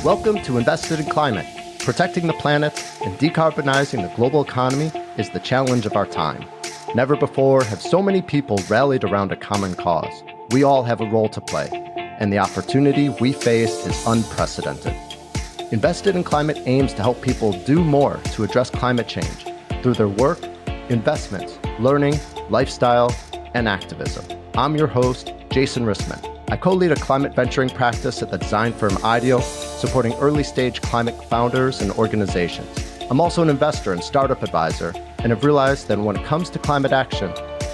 Welcome to Invested in Climate. Protecting the planet and decarbonizing the global economy is the challenge of our time. Never before have so many people rallied around a common cause. We all have a role to play, and the opportunity we face is unprecedented. Invested in Climate aims to help people do more to address climate change through their work, investments, learning, lifestyle, and activism. I'm your host, Jason Rissman. I co-lead a climate venturing practice at the design firm Ideal, supporting early-stage climate founders and organizations. I'm also an investor and startup advisor, and have realized that when it comes to climate action,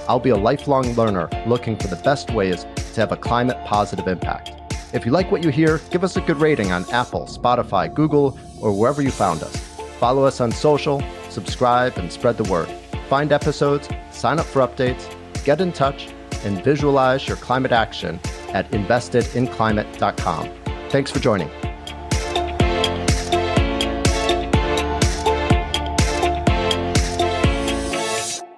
I'll be a lifelong learner looking for the best ways to have a climate-positive impact. If you like what you hear, give us a good rating on Apple, Spotify, Google, or wherever you found us. Follow us on social, subscribe, and spread the word. Find episodes, sign up for updates, get in touch, and visualize your climate action at investedinclimate.com. Thanks for joining.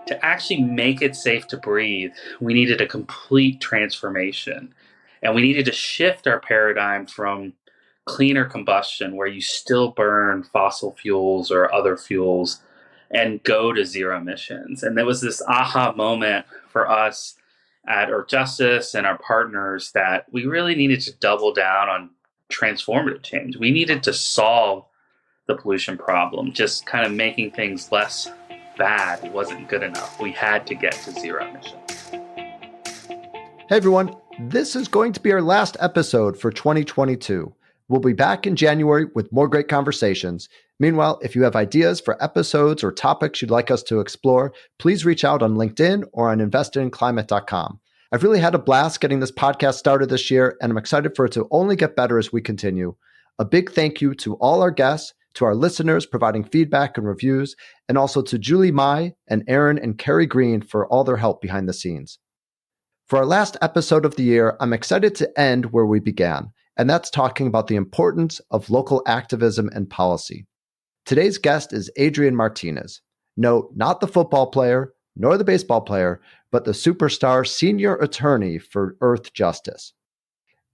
To actually make it safe to breathe, we needed a complete transformation. And we needed to shift our paradigm from cleaner combustion, where you still burn fossil fuels or other fuels, and go to zero emissions. And there was this aha moment for us at Earthjustice and our partners that we really needed to double down on transformative change. We needed to solve the pollution problem. Just kind of making things less bad wasn't good enough. We had to get to zero emissions. Hey everyone, this is going to be our last episode for 2022. We'll be back in January with more great conversations. Meanwhile, if you have ideas for episodes or topics you'd like us to explore, please reach out on LinkedIn or on investedinclimate.com. I've really had a blast getting this podcast started this year, and I'm excited for it to only get better as we continue. A big thank you to all our guests, to our listeners providing feedback and reviews, and also to Julie Mai and Aaron and Carrie Green for all their help behind the scenes. For our last episode of the year, I'm excited to end where we began, and that's talking about the importance of local activism and policy. Today's guest is Adrian Martinez. No, not the football player, nor the baseball player, but the superstar senior attorney for Earthjustice.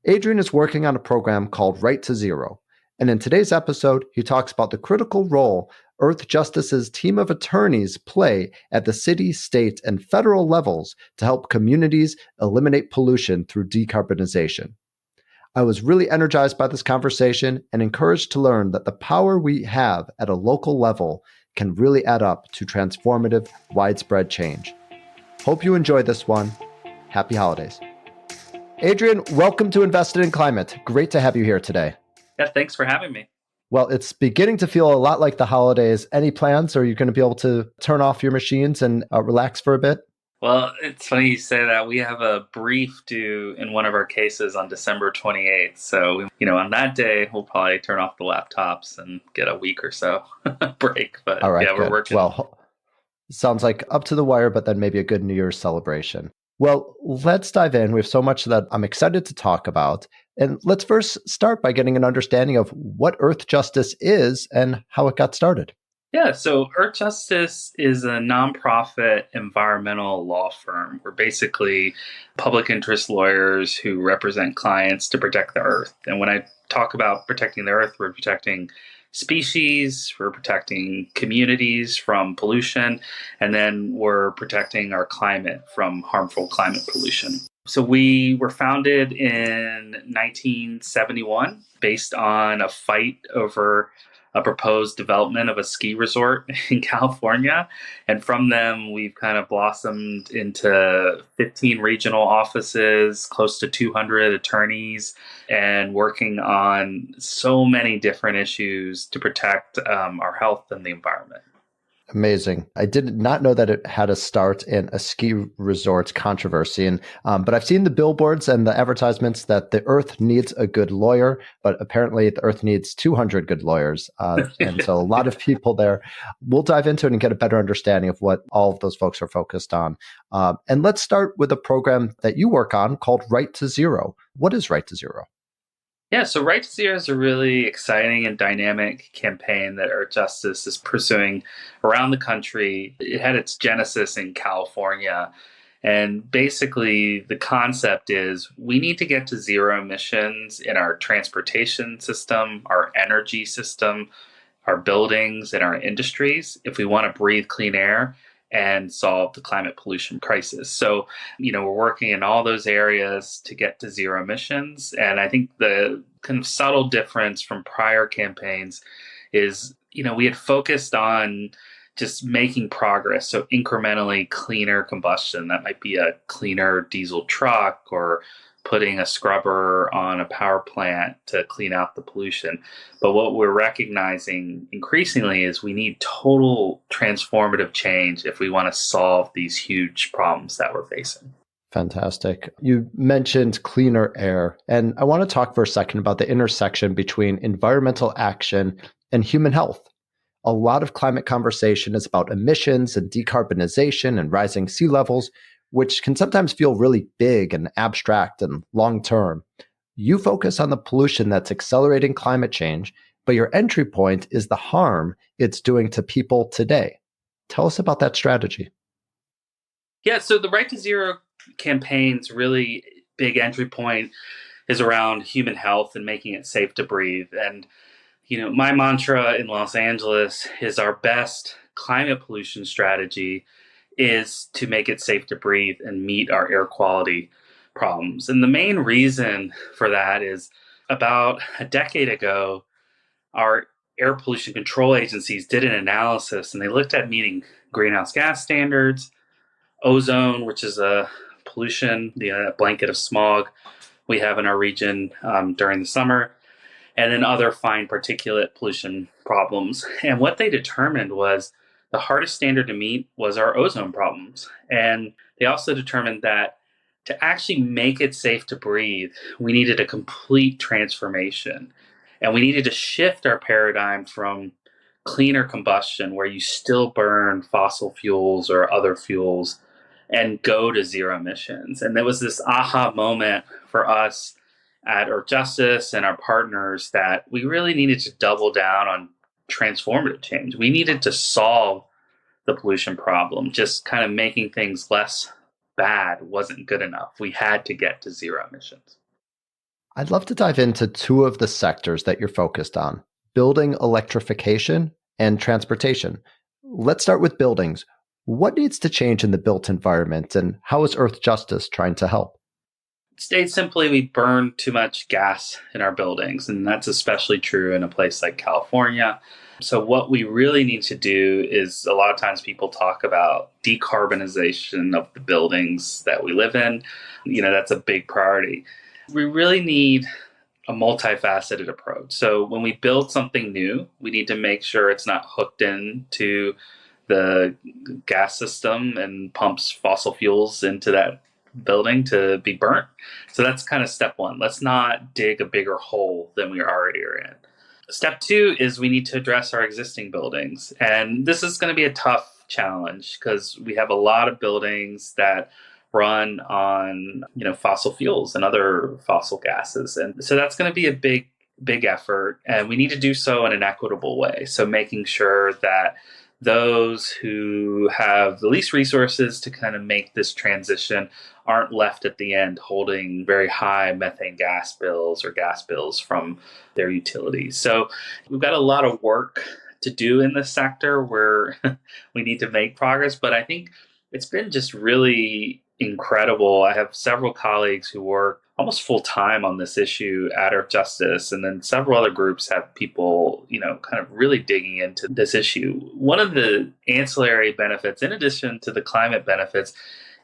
Adrian is working on a program called Right to Zero, and in today's episode, he talks about the critical role Earthjustice's team of attorneys play at the city, state, and federal levels to help communities eliminate pollution through decarbonization. I was really energized by this conversation and encouraged to learn that the power we have at a local level can really add up to transformative, widespread change. Hope you enjoy this one. Happy holidays. Adrian, welcome to Invested in Climate. Great to have you here today. Yeah, thanks for having me. Well, it's beginning to feel a lot like the holidays. Any plans? Are you going to be able to turn off your machines and relax for a bit? Well, it's funny you say that. We have a brief due in one of our cases on December 28th. So, on that day, we'll probably turn off the laptops and get a week or so break. But all right, yeah, we're working. Well, sounds like up to the wire, but then maybe a good New Year's celebration. Well, let's dive in. We have so much that I'm excited to talk about. And let's first start by getting an understanding of what Earthjustice is and how it got started. Yeah, so Earthjustice is a nonprofit environmental law firm. We're basically public interest lawyers who represent clients to protect the earth. And when I talk about protecting the earth, we're protecting species, we're protecting communities from pollution, and then we're protecting our climate from harmful climate pollution. So we were founded in 1971 based on a fight over a proposed development of a ski resort in California. And from them, we've kind of blossomed into 15 regional offices, close to 200 attorneys, and working on so many different issues to protect our health and the environment. Amazing. I did not know that it had a start in a ski resort controversy. But I've seen the billboards and the advertisements that the earth needs a good lawyer, but apparently the earth needs 200 good lawyers. And so a lot of people there. We'll dive into it and get a better understanding of what all of those folks are focused on. And let's start with a program that you work on called Right to Zero. What is Right to Zero? Yeah, so Right to Zero is a really exciting and dynamic campaign that Earthjustice is pursuing around the country. It had its genesis in California. And basically, the concept is we need to get to zero emissions in our transportation system, our energy system, our buildings, and our industries if we want to breathe clean air and solve the climate pollution crisis. So, we're working in all those areas to get to zero emissions. And I think the kind of subtle difference from prior campaigns is, we had focused on just making progress. So incrementally cleaner combustion, that might be a cleaner diesel truck or putting a scrubber on a power plant to clean out the pollution. But what we're recognizing increasingly is we need total transformative change if we want to solve these huge problems that we're facing. Fantastic. You mentioned cleaner air, and I want to talk for a second about the intersection between environmental action and human health. A lot of climate conversation is about emissions and decarbonization and rising sea levels, which can sometimes feel really big and abstract and long term. You focus on the pollution that's accelerating climate change, but your entry point is the harm it's doing to people today. Tell us about that strategy. Yeah, so the Right to Zero campaign's really big entry point is around human health and making it safe to breathe. And my mantra in Los Angeles is our best climate pollution strategy is to make it safe to breathe and meet our air quality problems. And the main reason for that is about a decade ago, our air pollution control agencies did an analysis and they looked at meeting greenhouse gas standards, ozone, which is a pollution, the blanket of smog we have in our region during the summer, and then other fine particulate pollution problems. And what they determined was the hardest standard to meet was our ozone problems. And they also determined that to actually make it safe to breathe, we needed a complete transformation. And we needed to shift our paradigm from cleaner combustion, where you still burn fossil fuels or other fuels, and go to zero emissions. And there was this aha moment for us at Earthjustice and our partners that we really needed to double down on transformative change. We needed to solve the pollution problem. Just kind of making things less bad wasn't good enough. We had to get to zero emissions. I'd love to dive into two of the sectors that you're focused on: building electrification and transportation. Let's start with buildings. What needs to change in the built environment, and how is Earthjustice trying to help? Stated simply, we burn too much gas in our buildings, and that's especially true in a place like California. So what we really need to do is, a lot of times people talk about decarbonization of the buildings that we live in. That's a big priority. We really need a multifaceted approach. So when we build something new, we need to make sure it's not hooked into the gas system and pumps fossil fuels into that building to be burnt. So that's kind of step one. Let's not dig a bigger hole than we already are in. Step two is we need to address our existing buildings. And this is going to be a tough challenge because we have a lot of buildings that run on, fossil fuels and other fossil gases. And so that's going to be a big effort. And we need to do so in an equitable way. So making sure that those who have the least resources to kind of make this transition aren't left at the end holding very high methane gas bills or gas bills from their utilities. So we've got a lot of work to do in this sector where we need to make progress, but I think it's been just really incredible. I have several colleagues who work almost full time on this issue at Earthjustice, and then several other groups have people, kind of really digging into this issue. One of the ancillary benefits, in addition to the climate benefits,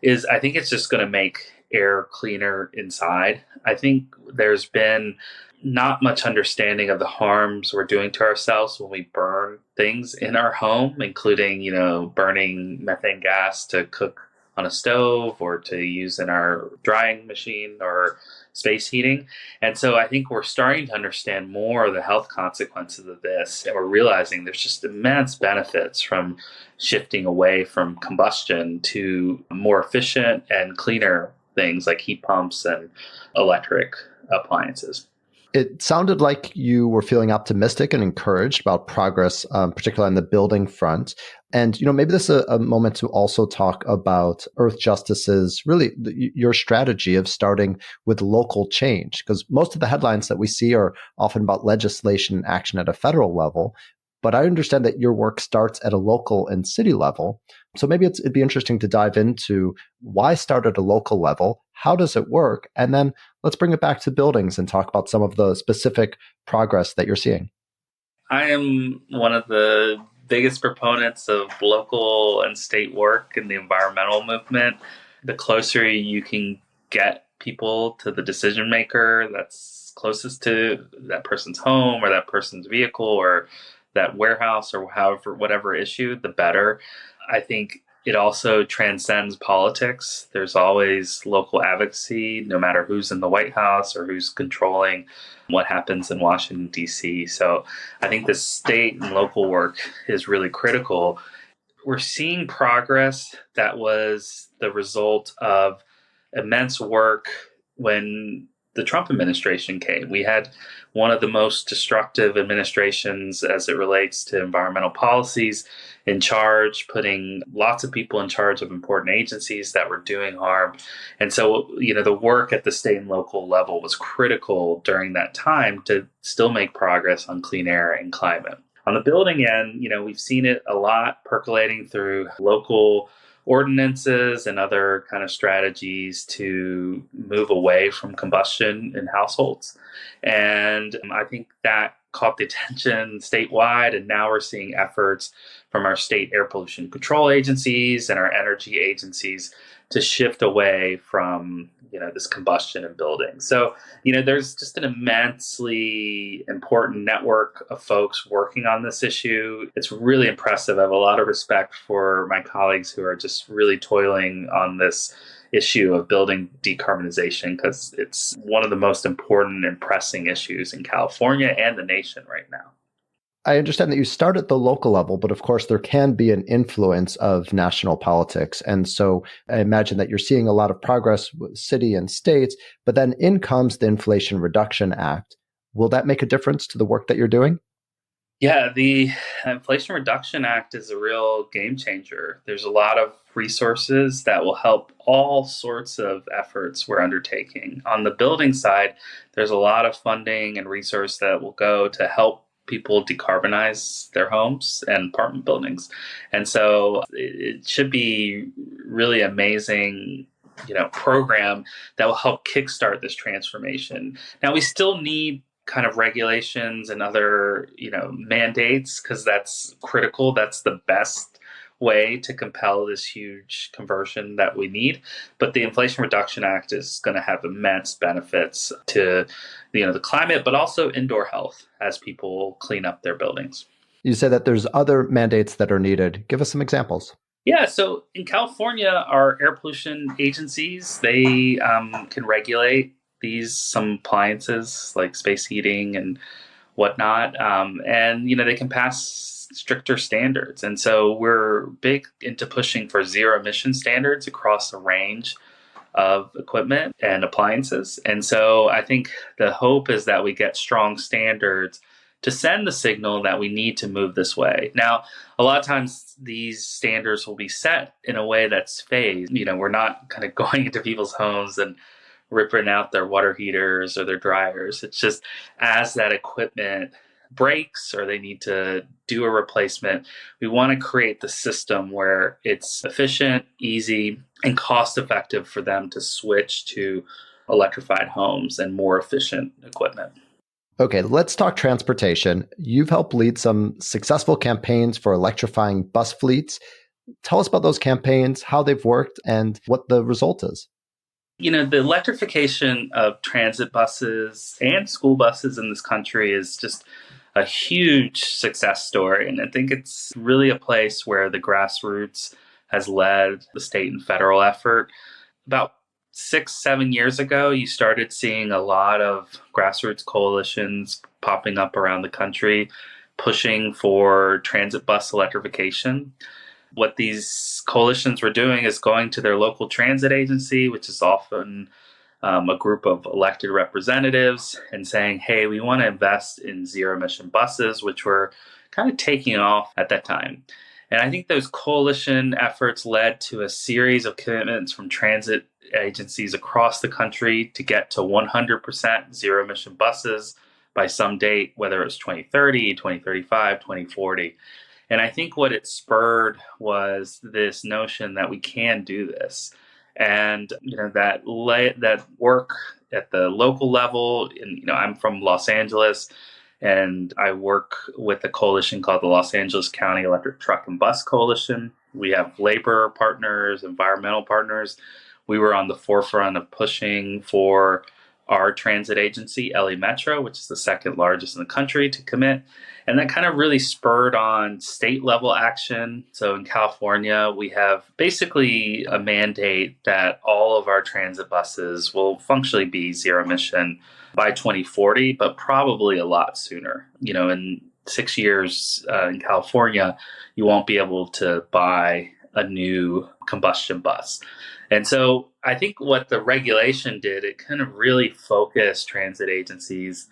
is I think it's just going to make air cleaner inside. I think there's been not much understanding of the harms we're doing to ourselves when we burn things in our home, including, burning methane gas to cook on a stove or to use in our drying machine or space heating. And so I think we're starting to understand more of the health consequences of this. And we're realizing there's just immense benefits from shifting away from combustion to more efficient and cleaner things like heat pumps and electric appliances. It sounded like you were feeling optimistic and encouraged about progress, particularly on the building front. And maybe this is a moment to also talk about Earthjustice's really your strategy of starting with local change, because most of the headlines that we see are often about legislation and action at a federal level. But I understand that your work starts at a local and city level. So maybe it'd be interesting to dive into why start at a local level, how does it work, and then let's bring it back to buildings and talk about some of the specific progress that you're seeing. I am one of the biggest proponents of local and state work in the environmental movement. The closer you can get people to the decision maker that's closest to that person's home or that person's vehicle or that warehouse or whatever issue, the better. I think it also transcends politics. There's always local advocacy, no matter who's in the White House or who's controlling what happens in Washington, D.C. So I think the state and local work is really critical. We're seeing progress that was the result of immense work when the Trump administration came. We had one of the most destructive administrations as it relates to environmental policies in charge, putting lots of people in charge of important agencies that were doing harm. And so, the work at the state and local level was critical during that time to still make progress on clean air and climate. On the building end, we've seen it a lot percolating through local ordinances and other kind of strategies to move away from combustion in households. And I think that caught the attention statewide. And now we're seeing efforts from our state air pollution control agencies and our energy agencies to shift away from this combustion in buildings. So there's just an immensely important network of folks working on this issue. It's really impressive. I have a lot of respect for my colleagues who are just really toiling on this issue of building decarbonization, because it's one of the most important and pressing issues in California and the nation right now. I understand that you start at the local level, but of course there can be an influence of national politics. And so I imagine that you're seeing a lot of progress with city and states, but then in comes the Inflation Reduction Act. Will that make a difference to the work that you're doing? Yeah, the Inflation Reduction Act is a real game changer. There's a lot of resources that will help all sorts of efforts we're undertaking. On the building side, there's a lot of funding and resource that will go to help people decarbonize their homes and apartment buildings. And so it should be really amazing, program that will help kickstart this transformation. Now, we still need kind of regulations and other, mandates, because that's critical. That's the best way to compel this huge conversion that we need. But the Inflation Reduction Act is going to have immense benefits to, the climate, but also indoor health as people clean up their buildings. You said that there's other mandates that are needed. Give us some examples. Yeah, so in California, our air pollution agencies, they can regulate some appliances like space heating and whatnot. And, they can pass stricter standards. And so we're big into pushing for zero emission standards across a range of equipment and appliances. And so I think the hope is that we get strong standards to send the signal that we need to move this way. Now, a lot of times these standards will be set in a way that's phased. We're not kind of going into people's homes and ripping out their water heaters or their dryers. It's just as that equipment breaks or they need to do a replacement, we want to create the system where it's efficient, easy, and cost effective for them to switch to electrified homes and more efficient equipment. Okay, let's talk transportation. You've helped lead some successful campaigns for electrifying bus fleets. Tell us about those campaigns, how they've worked, and what the result is. The electrification of transit buses and school buses in this country is just a huge success story. And I think it's really a place where the grassroots has led the state and federal effort. About 6-7 years ago, you started seeing a lot of grassroots coalitions popping up around the country, pushing for transit bus electrification. What these coalitions were doing is going to their local transit agency, which is often a group of elected representatives and saying, hey, we want to invest in zero emission buses, which were kind of taking off at that time. And I think those coalition efforts led to a series of commitments from transit agencies across the country to get to 100% zero emission buses by some date, whether it was 2030, 2035, 2040. And I think what it spurred was this notion that we can do this. And that work at the local level, and I'm from Los Angeles, and I work with a coalition called the Los Angeles County Electric Truck and Bus Coalition. We have labor partners, environmental partners. We were on the forefront of pushing for our transit agency, LA Metro, which is the second largest in the country, to commit. And that kind of really spurred on state level action. So in California, we have basically a mandate that all of our transit buses will functionally be zero emission by 2040, but probably a lot sooner. In 6 years in California, you won't be able to buy a new combustion bus. And so I think what the regulation did, it kind of really focused transit agencies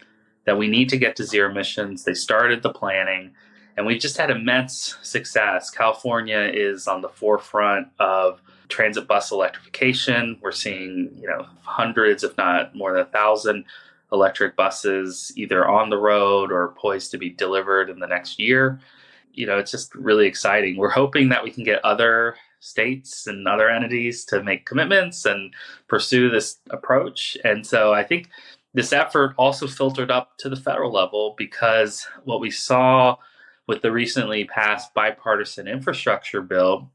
that we need to get to zero emissions. They started the planning, and we've just had immense success. California is on the forefront of transit bus electrification. We're seeing, hundreds, if not more than 1,000 electric buses either on the road or poised to be delivered in the next year. It's just really exciting. We're hoping that we can get other states and other entities to make commitments and pursue this approach. And so I think this effort also filtered up to the federal level, because what we saw with the recently passed bipartisan infrastructure bill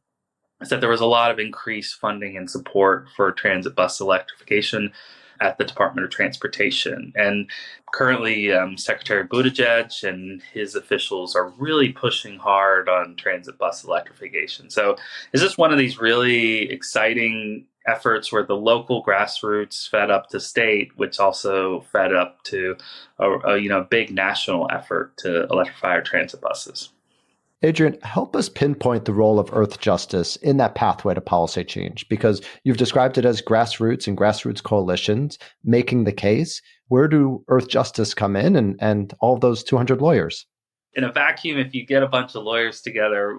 is that there was a lot of increased funding and support for transit bus electrification at the Department of Transportation. And currently, Secretary Buttigieg and his officials are really pushing hard on transit bus electrification. So it's just one of these really exciting efforts where the local grassroots fed up to state, which also fed up to a big national effort to electrify our transit buses. Adrian, help us pinpoint the role of Earthjustice in that pathway to policy change, because you've described it as grassroots and grassroots coalitions making the case. Where do Earthjustice come in and all of those 200 lawyers? In a vacuum, if you get a bunch of lawyers together,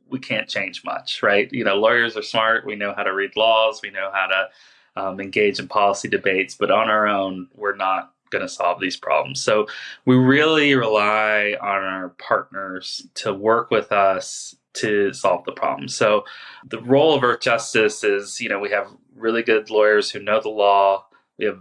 we can't change much, right? Lawyers are smart. We know how to read laws. We know how to engage in policy debates. But on our own, we're not going to solve these problems. So we really rely on our partners to work with us to solve the problem. So the role of Earthjustice is, we have really good lawyers who know the law. We have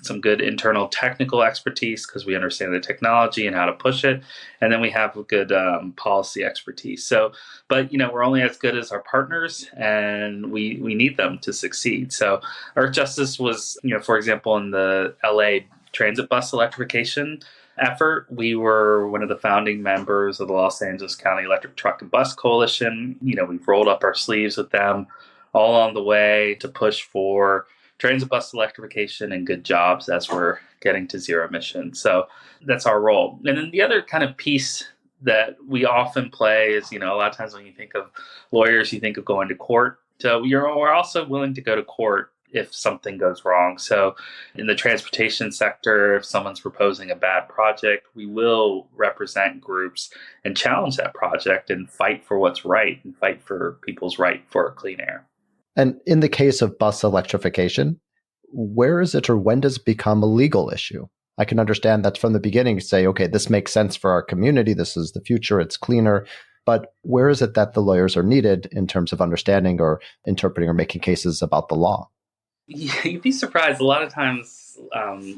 some good internal technical expertise because we understand the technology and how to push it. And then we have good policy expertise. So, but, we're only as good as our partners, and we need them to succeed. So Earthjustice was, for example, in the LA transit bus electrification effort, we were one of the founding members of the Los Angeles County Electric Truck and Bus Coalition. We've rolled up our sleeves with them all on the way to push for transit bus electrification and good jobs as we're getting to zero emissions. So that's our role. And then the other kind of piece that we often play is, a lot of times when you think of lawyers, you think of going to court. So we're also willing to go to court if something goes wrong. So in the transportation sector, if someone's proposing a bad project, we will represent groups and challenge that project and fight for what's right and fight for people's right for clean air. And in the case of bus electrification, where is it or when does it become a legal issue? I can understand that from the beginning, say, okay, this makes sense for our community. This is the future. It's cleaner. But where is it that the lawyers are needed in terms of understanding or interpreting or making cases about the law? You'd be surprised. A lot of times,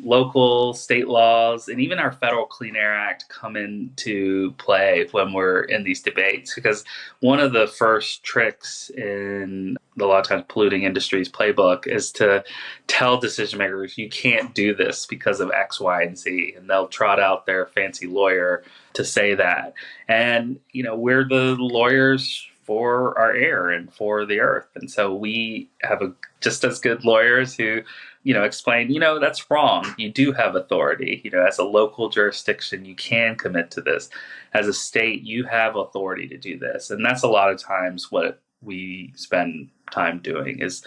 local, state laws, and even our federal Clean Air Act come into play when we're in these debates. Because one of the first tricks in a lot of times polluting industries playbook is to tell decision makers, you can't do this because of X, Y, and Z. And they'll trot out their fancy lawyer to say that. And, we're the lawyers for our air and for the earth. And so we have just as good lawyers who, explain, that's wrong. You do have authority. As a local jurisdiction, you can commit to this. As a state, you have authority to do this. And that's a lot of times what we spend time doing is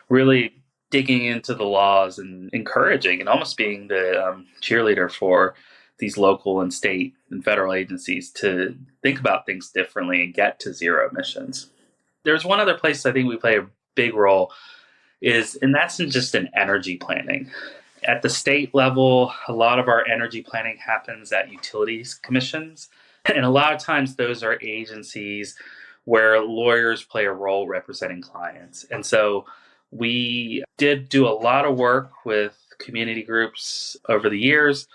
really digging into the laws and encouraging and almost being the cheerleader for these local and state and federal agencies to think about things differently and get to zero emissions. There's one other place I think we play a big role is, and that's in just in energy planning. At the state level, a lot of our energy planning happens at utilities commissions. And a lot of times those are agencies where lawyers play a role representing clients. And so we did do a lot of work with community groups over the years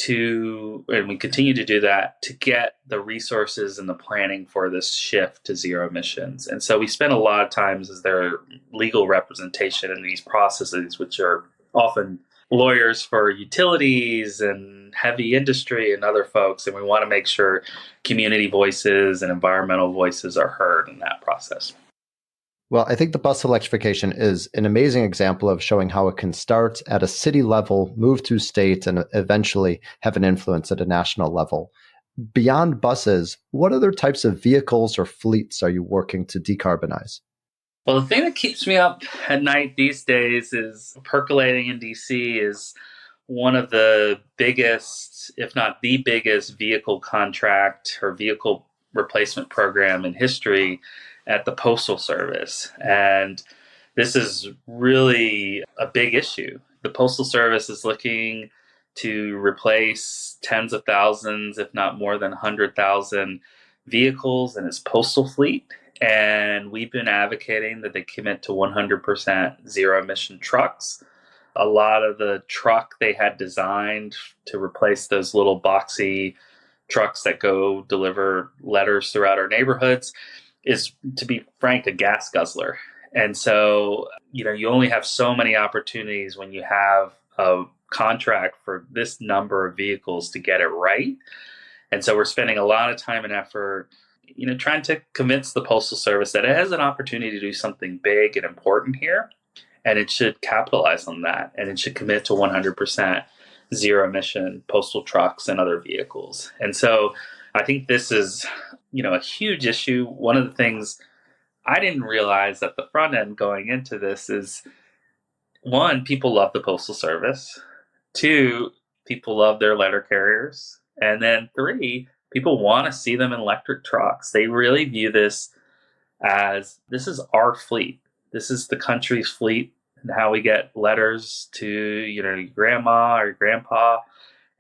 and we continue to do that, to get the resources and the planning for this shift to zero emissions. And so we spend a lot of times as their legal representation in these processes, which are often lawyers for utilities and heavy industry and other folks. And we want to make sure community voices and environmental voices are heard in that process. Well, I think the bus electrification is an amazing example of showing how it can start at a city level, move to state, and eventually have an influence at a national level. Beyond buses, what other types of vehicles or fleets are you working to decarbonize? Well, the thing that keeps me up at night these days is percolating in DC is one of the biggest, if not the biggest, vehicle contract or vehicle replacement program in history at the Postal Service. And this is really a big issue. The Postal Service is looking to replace tens of thousands, if not more than 100,000 vehicles in its postal fleet. And we've been advocating that they commit to 100% zero emission trucks. A lot of the truck they had designed to replace those little boxy trucks that go deliver letters throughout our neighborhoods is, to be frank, a gas guzzler. And so, you only have so many opportunities when you have a contract for this number of vehicles to get it right. And so we're spending a lot of time and effort, trying to convince the Postal Service that it has an opportunity to do something big and important here. And it should capitalize on that. And it should commit to 100% zero emission postal trucks and other vehicles. And so I think this is, a huge issue. One of the things I didn't realize at the front end going into this is, one, people love the Postal Service. Two, people love their letter carriers. And then three, people want to see them in electric trucks. They really view this as, this is our fleet. This is the country's fleet, and how we get letters to, your grandma or grandpa,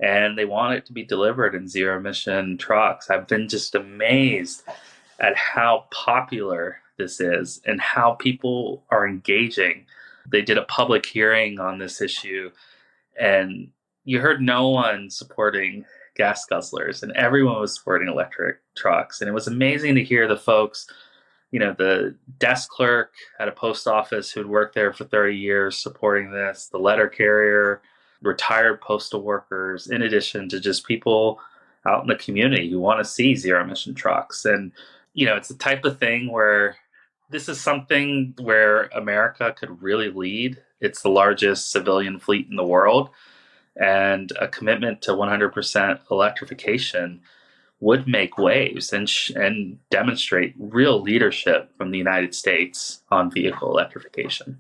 and they want it to be delivered in zero emission trucks. I've been just amazed at how popular this is and how people are engaging. They did a public hearing on this issue, and you heard no one supporting gas guzzlers, and everyone was supporting electric trucks. And it was amazing to hear the folks, the desk clerk at a post office who'd worked there for 30 years supporting this, the letter carrier, retired postal workers, in addition to just people out in the community who want to see zero emission trucks. And, it's the type of thing where this is something where America could really lead. It's the largest civilian fleet in the world, and a commitment to 100% electrification would make waves and demonstrate real leadership from the United States on vehicle electrification.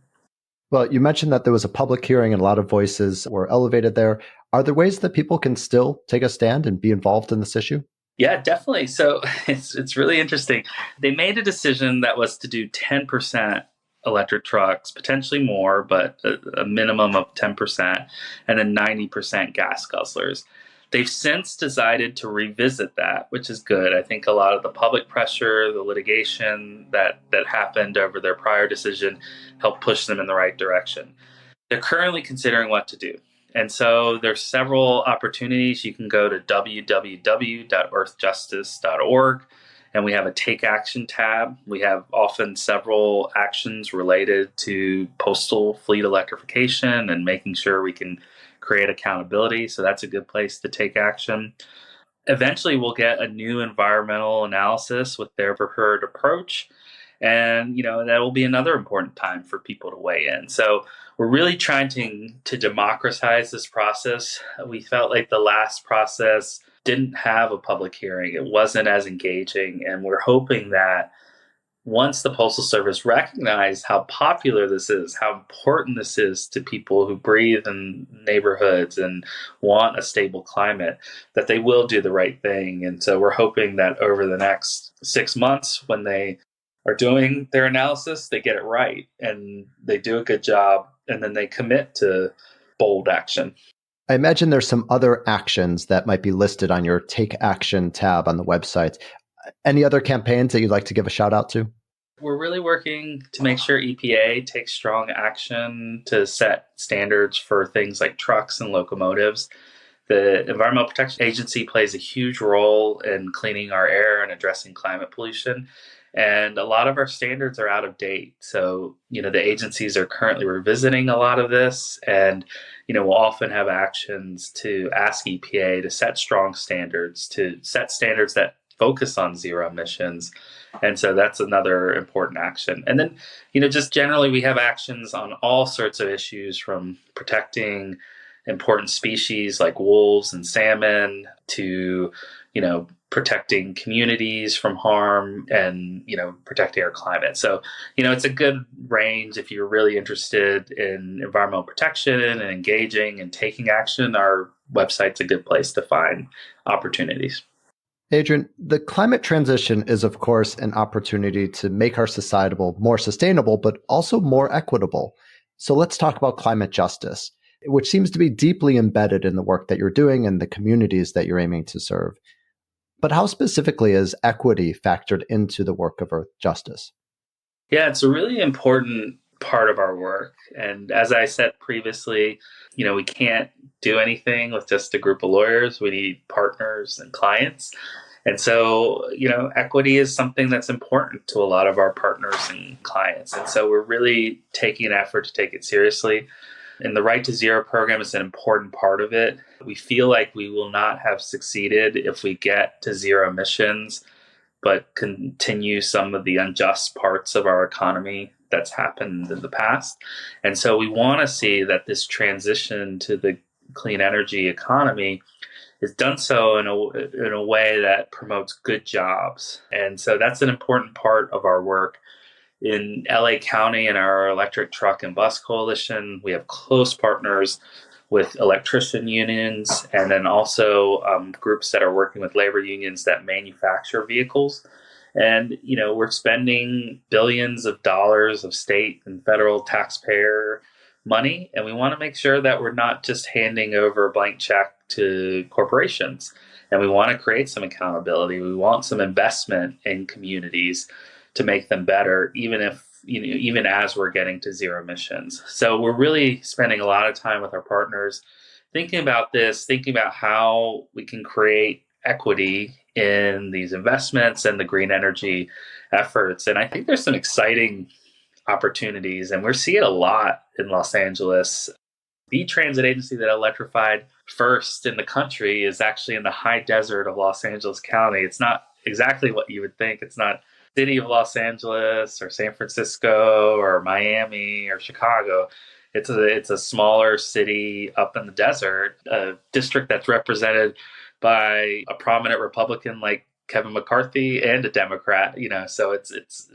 Well, you mentioned that there was a public hearing and a lot of voices were elevated there. Are there ways that people can still take a stand and be involved in this issue? Yeah, definitely. So it's really interesting. They made a decision that was to do 10% electric trucks, potentially more, but a minimum of 10%, and then 90% gas guzzlers. They've since decided to revisit that, which is good. I think a lot of the public pressure, the litigation that happened over their prior decision helped push them in the right direction. They're currently considering what to do. And so there's several opportunities. You can go to www.earthjustice.org, and we have a Take Action tab. We have often several actions related to postal fleet electrification and making sure we can create accountability. So that's a good place to take action. Eventually, we'll get a new environmental analysis with their preferred approach. And, that will be another important time for people to weigh in. So we're really trying to democratize this process. We felt like the last process didn't have a public hearing. It wasn't as engaging. And we're hoping that once the Postal Service recognized how popular this is, how important this is to people who breathe in neighborhoods and want a stable climate, that they will do the right thing. And so we're hoping that over the next 6 months, when they are doing their analysis, they get it right and they do a good job, and then they commit to bold action. I imagine there's some other actions that might be listed on your Take Action tab on the website. Any other campaigns that you'd like to give a shout out to? We're really working to make sure EPA takes strong action to set standards for things like trucks and locomotives. The Environmental Protection Agency plays a huge role in cleaning our air and addressing climate pollution. And a lot of our standards are out of date. So, the agencies are currently revisiting a lot of this. And, we'll often have actions to ask EPA to set strong standards, to set standards that focus on zero emissions. And so that's another important action. And then, just generally, we have actions on all sorts of issues, from protecting important species like wolves and salmon to, protecting communities from harm and, protecting our climate. So, it's a good range. If you're really interested in environmental protection and engaging and taking action, our website's a good place to find opportunities. Adrian, the climate transition is, of course, an opportunity to make our society more sustainable, but also more equitable. So let's talk about climate justice, which seems to be deeply embedded in the work that you're doing and the communities that you're aiming to serve. But how specifically is equity factored into the work of Earthjustice? Yeah, it's a really important part of our work. And as I said previously, we can't do anything with just a group of lawyers. We need partners and clients. And so, equity is something that's important to a lot of our partners and clients. And so we're really taking an effort to take it seriously. And the Right to Zero program is an important part of it. We feel like we will not have succeeded if we get to zero emissions, but continue some of the unjust parts of our economy that's happened in the past. And so we want to see that this transition to the clean energy economy is done so in a way that promotes good jobs. And so that's an important part of our work. In LA County and our electric truck and bus coalition, we have close partners with electrician unions, and then also groups that are working with labor unions that manufacture vehicles. And, we're spending billions of dollars of state and federal taxpayer money, and we want to make sure that we're not just handing over a blank check to corporations. And we want to create some accountability. We want some investment in communities to make them better, even as we're getting to zero emissions. So we're really spending a lot of time with our partners thinking about this, thinking about how we can create equity in these investments and the green energy efforts. And I think there's some exciting opportunities, and we're seeing a lot in Los Angeles. The transit agency that electrified first in the country is actually in the high desert of Los Angeles County. It's not exactly what you would think. It's not city of Los Angeles or San Francisco or Miami or Chicago. It's a smaller city up in the desert, a district that's represented by a prominent Republican like Kevin McCarthy and a Democrat. So it's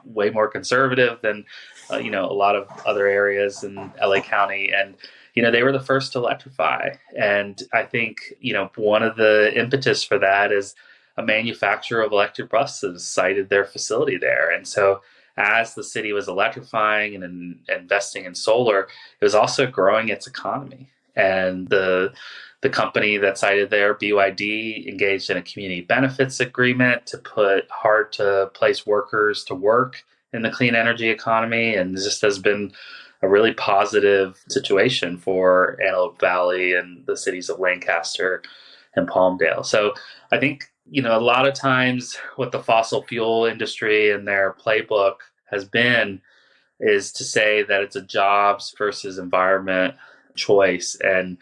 way more conservative than a lot of other areas in LA County. And they were the first to electrify. And I think one of the impetus for that is a manufacturer of electric buses cited their facility there. And so as the city was electrifying and investing in solar, it was also growing its economy. And the company that cited there, BYD, engaged in a community benefits agreement to put hard-to-place workers to work in the clean energy economy. And this has been a really positive situation for Antelope Valley and the cities of Lancaster and Palmdale. So I think a lot of times what the fossil fuel industry and their playbook has been is to say that it's a jobs versus environment choice. And,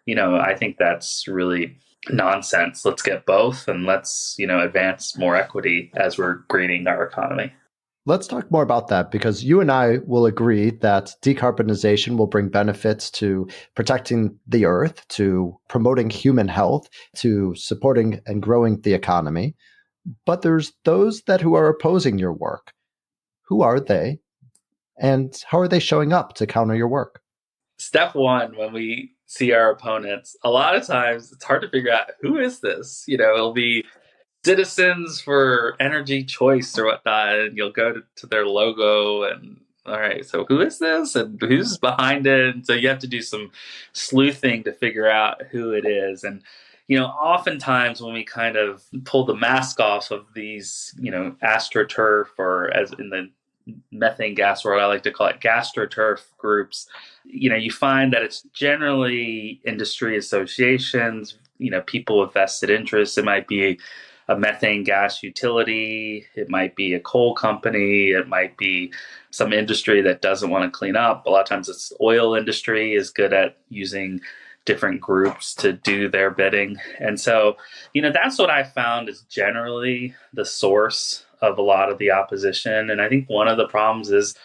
I think that's really nonsense. Let's get both, and let's, advance more equity as we're greening our economy. Let's talk more about that, because you and I will agree that decarbonization will bring benefits to protecting the earth, to promoting human health, to supporting and growing the economy. but there's those that who are opposing your work. Who are they? And how are they showing up to counter your work? Step one, when we see our opponents, a lot of times it's hard to figure out who is this. It'll be Citizens for Energy Choice or whatnot, and you'll go to their logo and all right, so who is this and who's behind it? And so you have to do some sleuthing to figure out who it is. And oftentimes when we kind of pull the mask off of these, astroturf, or as in the methane gas world, I like to call it gastroturf groups, you find that it's generally industry associations, people with vested interests. It might be a methane gas utility, it might be a coal company, it might be some industry that doesn't want to clean up. A lot of times it's the oil industry is good at using different groups to do their bidding. And so, that's what I found is generally the source of a lot of the opposition. And I think one of the problems is,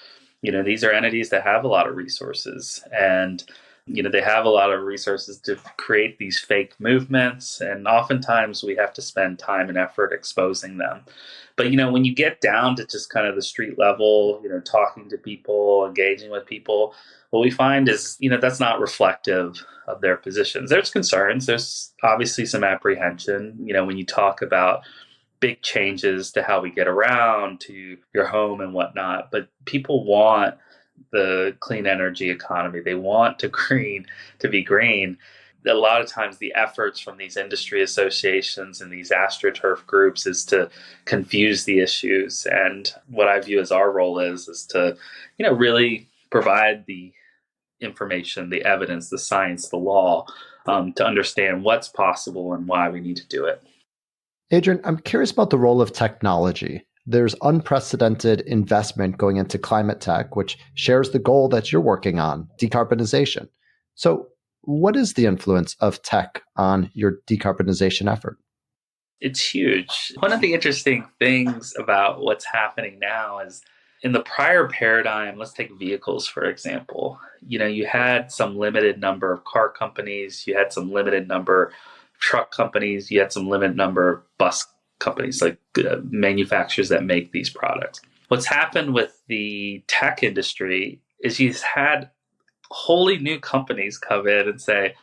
these are entities that have a lot of resources, and they have a lot of resources to create these fake movements, and oftentimes we have to spend time and effort exposing them. But when you get down to just kind of the street level, talking to people, engaging with people, what we find is, that's not reflective of their positions. There's concerns. There's obviously some apprehension, when you talk about big changes to how we get around to your home and whatnot. But people want the clean energy economy. They want to be green. A lot of times the efforts from these industry associations and these astroturf groups is to confuse the issues. And what I view as our role is to, really provide the information, the evidence, the science, the law, to understand what's possible and why we need to do it. Adrian, I'm curious about the role of technology. There's unprecedented investment going into climate tech, which shares the goal that you're working on, decarbonization. So, what is the influence of tech on your decarbonization effort? It's huge. One of the interesting things about what's happening now is in the prior paradigm, let's take vehicles, for example. You had some limited number of car companies, you had some limited number of truck companies, you had some limited number of bus companies, like manufacturers that make these products. What's happened with the tech industry is you've had wholly new companies come in and say,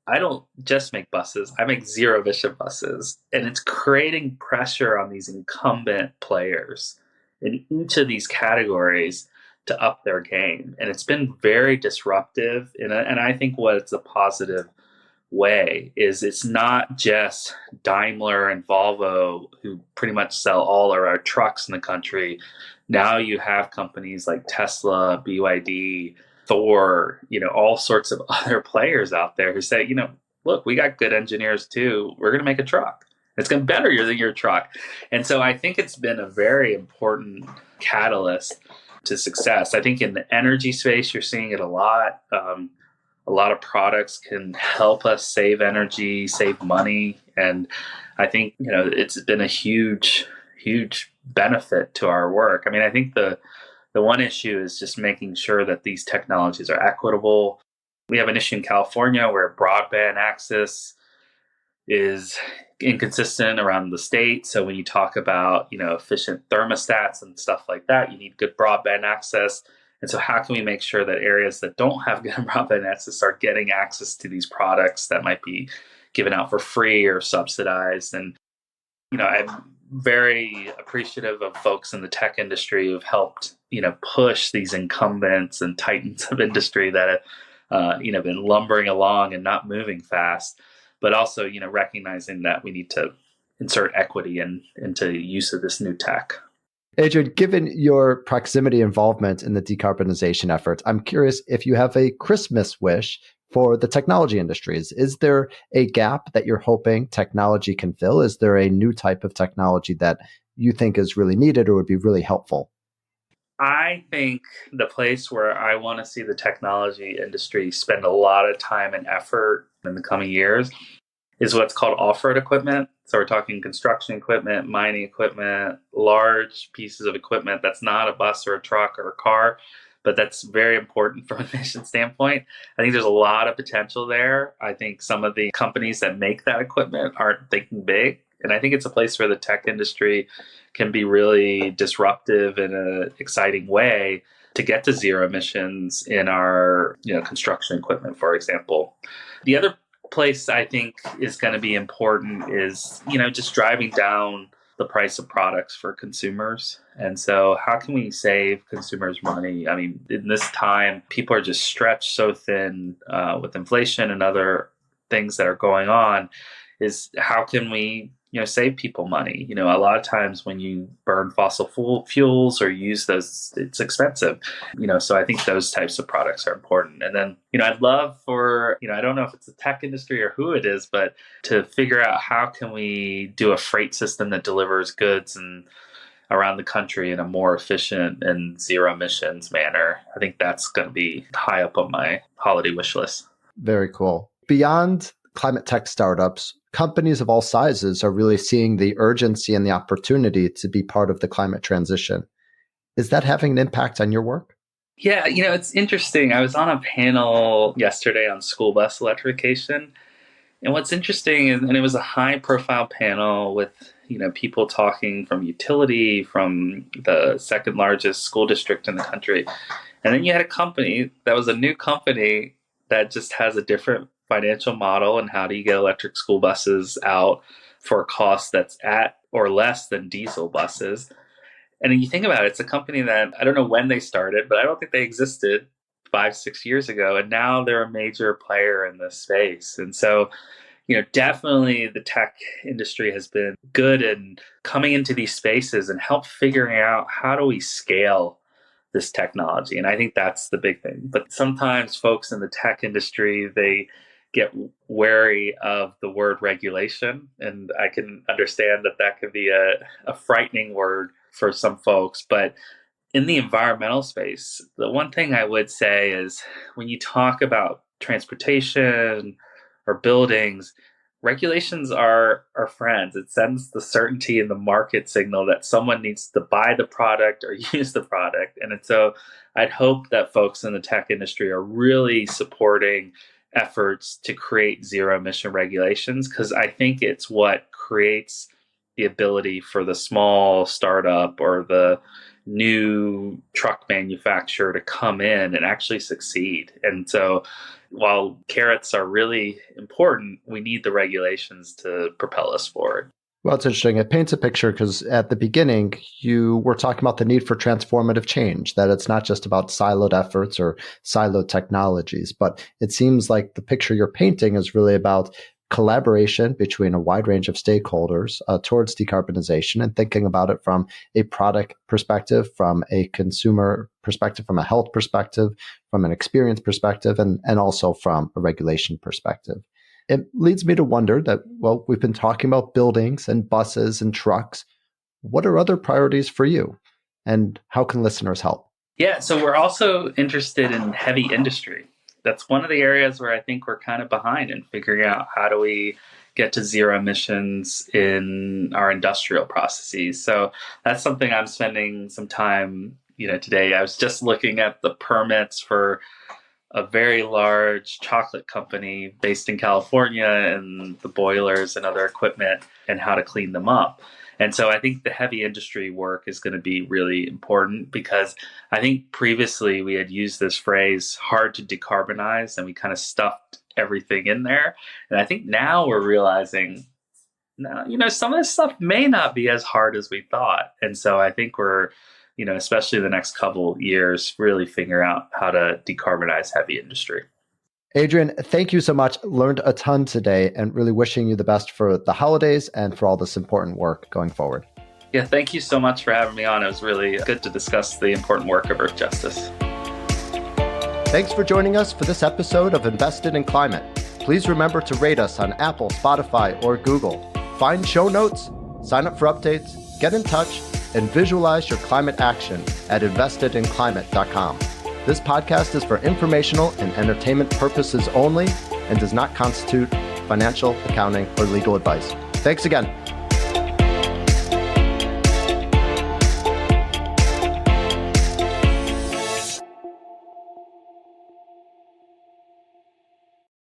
I don't just make buses, I make zero emission buses. And it's creating pressure on these incumbent players in each of these categories to up their game. And it's been very disruptive. And I think what's a positive way is it's not just Daimler and Volvo who pretty much sell all of our trucks in the country. Now you have companies like Tesla, BYD, Thor, all sorts of other players out there who say, look, we got good engineers too. We're going to make a truck. It's going to be better than your truck. And so I think it's been a very important catalyst to success. I think in the energy space, you're seeing it a lot. A lot of products can help us save energy, save money. And I think, it's been a huge, huge benefit to our work. I mean, I think the one issue is just making sure that these technologies are equitable. We have an issue in California where broadband access is inconsistent around the state. So when you talk about, efficient thermostats and stuff like that, you need good broadband access. And so how can we make sure that areas that don't have good broadband access are getting access to these products that might be given out for free or subsidized? And, I'm very appreciative of folks in the tech industry who've helped, push these incumbents and titans of industry that have, been lumbering along and not moving fast, but also, recognizing that we need to insert equity into the use of this new tech. Adrian, given your proximity involvement in the decarbonization efforts, I'm curious if you have a Christmas wish for the technology industries. Is there a gap that you're hoping technology can fill? Is there a new type of technology that you think is really needed or would be really helpful? I think the place where I want to see the technology industry spend a lot of time and effort in the coming years is what's called off-road equipment. So we're talking construction equipment, mining equipment, large pieces of equipment that's not a bus or a truck or a car, but that's very important from a mission standpoint. I think there's a lot of potential there. I think some of the companies that make that equipment aren't thinking big. And I think it's a place where the tech industry can be really disruptive in an exciting way to get to zero emissions in our construction equipment, for example. The other place I think is going to be important is just driving down the price of products for consumers. And so how can we save consumers money? I mean, in this time, people are just stretched so thin with inflation and other things that are going on, is how can we save people money? A lot of times when you burn fossil fuels or use those, it's expensive. So I think those types of products are important. And then, I'd love for, I don't know if it's the tech industry or who it is, but to figure out how can we do a freight system that delivers goods and around the country in a more efficient and zero emissions manner. I think that's going to be high up on my holiday wish list. Very cool. Beyond climate tech startups, companies of all sizes are really seeing the urgency and the opportunity to be part of the climate transition. Is that having an impact on your work? Yeah, it's interesting. I was on a panel yesterday on school bus electrification. And what's interesting is, and it was a high profile panel with, people talking from utility, from the second largest school district in the country. And then you had a company that was a new company that just has a different financial model and how do you get electric school buses out for a cost that's at or less than diesel buses. And then you think about it, it's a company that I don't know when they started, but I don't think they existed 5-6 years ago. And now they're a major player in this space. And so, definitely the tech industry has been good in coming into these spaces and help figuring out how do we scale this technology. And I think that's the big thing. But sometimes folks in the tech industry, they get wary of the word regulation. And I can understand that could be a frightening word for some folks. But in the environmental space, the one thing I would say is when you talk about transportation or buildings, regulations are our friends. It sends the certainty in the market signal that someone needs to buy the product or use the product. And so I'd hope that folks in the tech industry are really supporting efforts to create zero emission regulations, because I think it's what creates the ability for the small startup or the new truck manufacturer to come in and actually succeed. And so while carrots are really important, we need the regulations to propel us forward. Well, it's interesting. It paints a picture because at the beginning, you were talking about the need for transformative change, that it's not just about siloed efforts or siloed technologies, but it seems like the picture you're painting is really about collaboration between a wide range of stakeholders towards decarbonization and thinking about it from a product perspective, from a consumer perspective, from a health perspective, from an experience perspective, and also from a regulation perspective. It leads me to wonder that, well, we've been talking about buildings and buses and trucks. What are other priorities for you? And how can listeners help? Yeah, so we're also interested in heavy industry. That's one of the areas where I think we're kind of behind in figuring out how do we get to zero emissions in our industrial processes. So that's something I'm spending some time, today. I was just looking at the permits for a very large chocolate company based in California and the boilers and other equipment and how to clean them up. And so I think the heavy industry work is going to be really important, because I think previously we had used this phrase hard to decarbonize and we kind of stuffed everything in there. And I think now we're realizing, no, some of this stuff may not be as hard as we thought. And so I think we're, especially the next couple of years, really figure out how to decarbonize heavy industry. Adrian, thank you so much. Learned a ton today and really wishing you the best for the holidays and for all this important work going forward. Yeah, thank you so much for having me on. It was really good to discuss the important work of Earthjustice. Thanks for joining us for this episode of Invested in Climate. Please remember to rate us on Apple, Spotify, or Google. Find show notes, sign up for updates, get in touch, and visualize your climate action at investedinclimate.com. This podcast is for informational and entertainment purposes only and does not constitute financial, accounting, or legal advice. Thanks again.